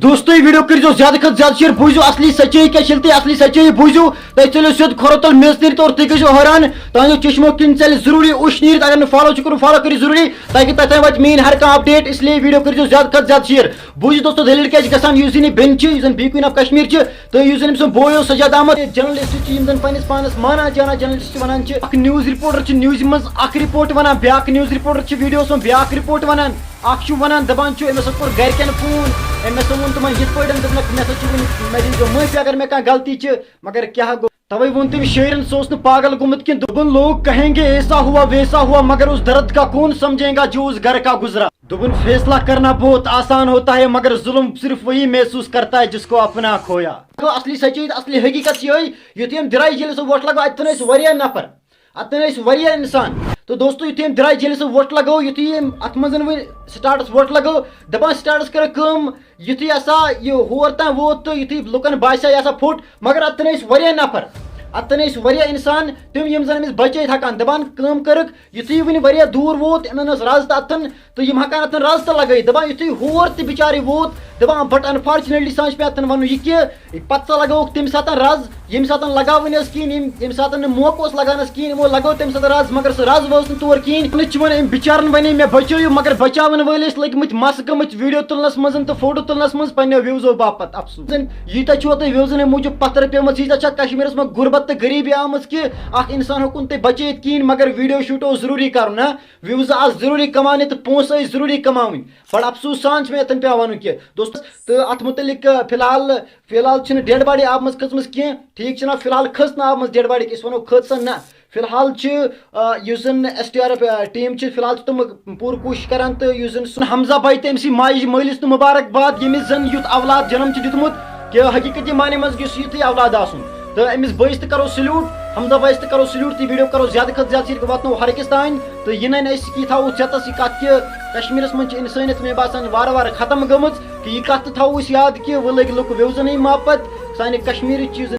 دوستو یہ ویڈیو کرو زیادہ کھت زیادہ شیئر بوزو اصلی سچائی کیا چلتی اصلی سچائی بوزو تھی چلو سیود کھورو تل میز نیرت اور تھی گھو حیران تہذیو چشمو کن چل ضروری اش نیرت اگر نہ فالو کرو فالو کرو ضروری تاکہ تتھ وات مین ہر کھانا اپڈیٹ اس لیے ویڈیو کرو زیادہ کھت زیادہ شیئر بوزو دوستو دلیل کیا گھان اس زن بین زن بی کوئن آف کشمیر تو اس زن سن بویو سجاد احمد جرنلسٹ زن پنس پانس مانا جانا جرنلسٹ ونان اخ نیوز رپورٹر نیوز مز اخ رپورٹ ونان بیاکھ نیوز رپورٹر ویڈیوس من بیاکھ رپورٹ ونان اخ ونان دپان امس کور گرکن فون امس وون تمن یت پٲٹھۍ دوٚپنکھ مےٚ ہسا چھُ وٕنہِ مےٚ دیٖزیو معٲفی اگر مےٚ کانٛہہ غلطی چھِ مگر کیٛاہ گوٚو توے ووٚن تٔمۍ شٲعرن سُہ اوس نہٕ پاگل گوٚمُت کینٛہہ دوٚپُن لوگ کہیں گے ایسا ہوا ویسا ہوا مگر اس درد کا کون سمجھے گا جو اس گھر کا گزرا دوٚپُن فیصلہ کرنا بہت آسان ہوتا ہے مگر ظلم صرف وہی محسوس کرتا ہے جس کو اپنا کھویا اصلی سچائی اصلی حقیقت چھِ یِہوٚے یُتھُے أمۍ درٛاے جیلہِ سُہ وۄٹھ لگو اتٮ۪ن ٲسۍ واریاہ نفر اتن ٲسۍ واریاہ انسان تو دوستو یُتھُے أمۍ درٛاے جیلہِ سُہ وۄٹھ لگو یُتھُے أمۍ اتھ منٛز وۄنۍ سٹاٹس وۄٹھ لگو دپان سٹاٹس کٔر کٲم یُتھُے ہسا یہِ ہور تام ووت تہٕ یُتھُے لُکن باسیو یہِ ہسا پھوٚٹ مگر اتن ٲسۍ واریاہ نفر اتن ٲسۍ واریاہ انسان تِم یِم زن أمِس بچٲیِتھ ہٮ۪کان دپان کٲم کٔرٕکھ یُتھُے وٕنہِ واریاہ دوٗر ووت یِمن ٲس رز تہٕ اتن تہٕ یِم ہٮ۪کان اتن رز تہِ لگٲیِتھ دپان یُتھُے ہور تہِ بِچارٕ ووت دپان بٹ انفارچُنیٹلی سان چھُ مےٚ اتن ونُن یہِ کہِ پتہٕ سا لگووُکھ تمہِ ساتہٕ رز ییٚمہِ ساتہٕ لگاوٕنۍ ٲس کِہیٖنۍ ییٚمہِ ساتہٕ نہٕ موقعہٕ اوس لگان ٲس کِہیٖنۍ یِمو لگٲو تمہِ ساتہٕ رز مگر سُہ رز وٲژ نہٕ تور کِہیٖنۍ چھِ وۄنۍ أمۍ بِچارن ونے مےٚ بچٲیِو مگر بچاون وٲلۍ ٲسۍ لٔگمٕتۍ مس گٔمٕتۍ ویٖڈیو تُلنس منٛز تہٕ فوٹو تُلنس منٛز پننیو وِوزو باپتھ افسوس ییٖتیاہ چھُوا تۄہہِ وِوزن موٗجوٗب پتھر پیٚمٕژ ییٖتیاہ چھا کشمیٖرس منٛز غُربت تہٕ غریٖبی آمٕژ کہِ اکھ انسان ہیوٚکُن تۄہہِ بچٲیِتھ کِہیٖنۍ مگر ویٖڈیو شوٗٹ اوس ضروٗری کرُن ہا وِوز آسہٕ ضروٗری کماونہِ تہٕ پونٛسہٕ ٲسۍ ضروٗری کماوٕنۍ بڑٕ افسوٗس سان چھُ مےٚ یتن پیٚوان ونُن کہِ دوستس تہٕ اتھ مُتعلق فِلحال چھِنہٕ ڈیڈ باڈی آبہٕ منٛز کھٔژمٕژ کینٛہہ ٹھیٖک چھِنہ فِلحال کھٔژ نہٕ آبہٕ منٛز ڈیڈ باڈی أسۍ ونو کھٔژ سا نہ فِلحال چھِ یُس زن S T R F team چھِ فِلحال چھِ تِم پوٗرٕ کوٗشش کران تہٕ یُس زن سُہ حمزہ بھاے تہٕ أمۍ سٕنٛدۍ ماجہِ مٲلِس تہٕ مُبارکباد ییٚمِس زن یُتھ اولاد جنم چھُ دیُتمُت کہِ حقیٖقتی معنی منٛز گوٚژھ یُتھُے اولاد آسُن تہٕ أمِس بٲیِس تہِ کرو سلیوٗٹ حمزہ بھایس تہِ کرو سلیوٗٹ تہٕ ویٖڈیو کرو زیادٕ کھۄتہٕ زیادٕ سۭتۍ واتناوو ہر أکِس تانۍ تہٕ یہِ نَنہِ اَسہِ یہِ تھاوو ژٮ۪تس یہِ کتھ کہِ کشمیٖرس منٛز چھِ اِنسٲنیت مےٚ باسان وارٕ وارٕ ختم گٔمٕژ کہِ یہِ کتھ تہِ تھاوو أسۍ یاد کہِ وۄنۍ لٔگۍ لُکھ وِوزنٕے ماپت سانہِ کشمیٖرٕچ چیٖز